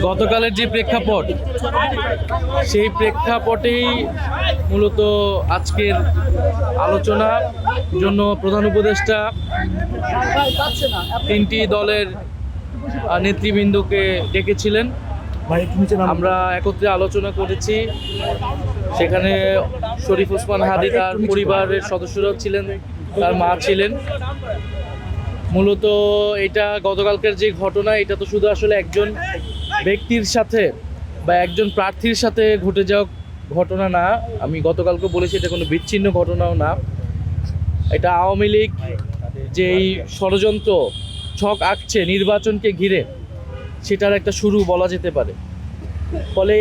গতকালের যে প্রেক্ষাপট, সেই প্রেক্ষাপটেই মূলত আজকের আলোচনার জন্য প্রধান উপদেষ্টা তিনটি দলের নেতৃবৃন্দকে ডেকেছিলেন। আমরা একত্রে আলোচনা করেছি। সেখানে শরীফ ওসমান হাদী তার পরিবারের সদস্যরাও ছিলেন, তার মা ছিলেন। মূলত এটা গতকালকের যে ঘটনা, এটা তো শুধু আসলে একজন ব্যক্তির সাথে বা একজন প্রার্থীর সাথে ঘটে যাওয়া ঘটনা না। আমি গতকালকে বলেছি এটা কোনো বিচ্ছিন্ন ঘটনাও না। এটা আওয়ামী লীগ যেই ষড়যন্ত্র ছক আঁকছে নির্বাচনকে ঘিরে, সেটার একটা শুরু বলা যেতে পারে। ফলে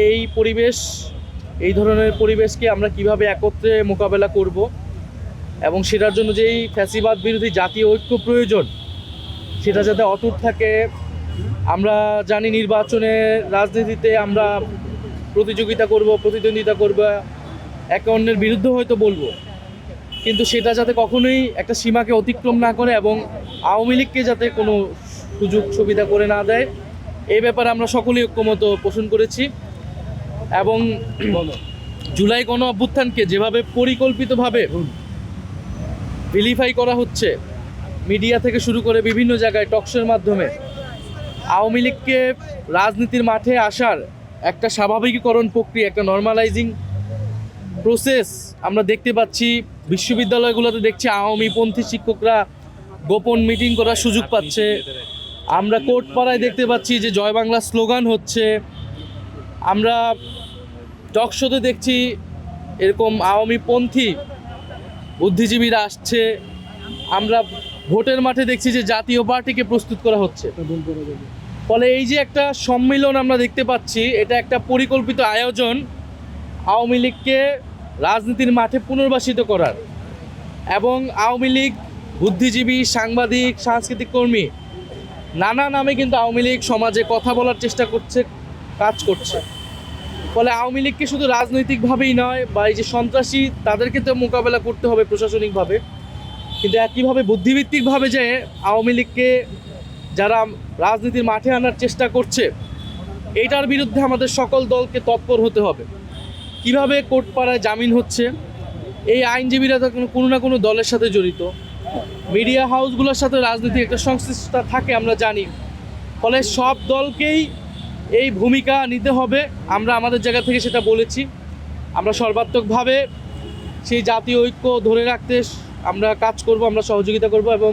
এই ধরনের পরিবেশকে আমরা কিভাবে একত্রে মোকাবেলা করব এবং সেটার জন্য যেই ফ্যাসিবাদ বিরোধী জাতীয় ঐক্য প্রয়োজন, সেটা যাতে অটুট থাকে। আমরা জানি নির্বাচনের রাজনীতিতে আমরা প্রতিদ্বন্দ্বিতা করব, একে অন্যের বিরুদ্ধে হয়তো বলবো, কিন্তু সেটা যাতে কখনোই একটা সীমাকে অতিক্রম না করে এবং আওয়ামী লীগকে যাতে কোনো সুযোগ সুবিধা করে না দেয়, এই ব্যাপারে আমরা সকলেই ঐক্যমত পোষণ করেছি। এবং জুলাই গণ অভ্যুত্থানকে যেভাবে পরিকল্পিতভাবে ভিলিফাই করা হচ্ছে, মিডিয়া থেকে শুরু করে বিভিন্ন জায়গায় টকশোর মাধ্যমে, আওয়ামী লীগকে রাজনীতির মাঠে আসার একটা স্বাভাবিকীকরণ প্রক্রিয়া, একটা নর্মালাইজিং প্রসেস আমরা দেখতে পাচ্ছি। বিশ্ববিদ্যালয়গুলোতে দেখছি আওয়ামীপন্থী শিক্ষকরা গোপন মিটিং করার সুযোগ পাচ্ছে। আমরা কোর্টপাড়ায় দেখতে পাচ্ছি যে জয় বাংলা স্লোগান হচ্ছে। আমরা টকশোতে দেখছি এরকম আওয়ামীপন্থী বুদ্ধিজীবীরা আসছে। আমরা ভোটের মাঠে দেখছি যে জাতীয় পার্টিকে প্রস্তুত করা হচ্ছে। ফলে এই যে একটা সম্মিলন আমরা দেখতে পাচ্ছি, এটা একটা পরিকল্পিত আয়োজন আওয়ামী লীগকে রাজনীতির মাঠে পুনর্বাসিত করার। এবং আওয়ামী লীগ বুদ্ধিজীবী, সাংবাদিক, সাংস্কৃতিক কর্মী নানা নামে কিন্তু আওয়ামী লীগ সমাজে কথা বলার চেষ্টা করছে, কাজ করছে। ফলে আওয়ামী লীগকে শুধু রাজনৈতিকভাবেই নয়, বা এই যে সন্ত্রাসী তাদেরকে তো মোকাবেলা করতে হবে প্রশাসনিকভাবে, কিন্তু একইভাবে বুদ্ধিভিত্তিকভাবে যে আওয়ামী লীগকে যারা রাজনীতির মাঠে আনার চেষ্টা করছে, এইটার বিরুদ্ধে আমাদের সকল দলকে তৎপর হতে হবে। কিভাবে কোর্টপাড়ায় জামিন হচ্ছে, এই আইনজীবীরা তো কোনো না কোনো দলের সাথে জড়িত, মিডিয়া হাউসগুলোর সাথে রাজনীতির একটা সংশ্লিষ্টতা থাকে আমরা জানি। ফলে সব দলকেই এই ভূমিকা নিতে হবে। আমরা আমাদের জায়গা থেকে সেটা বলেছি। আমরা সর্বাত্মকভাবে সেই জাতীয় ঐক্য ধরে রাখতে আমরা কাজ করব, আমরা সহযোগিতা করব এবং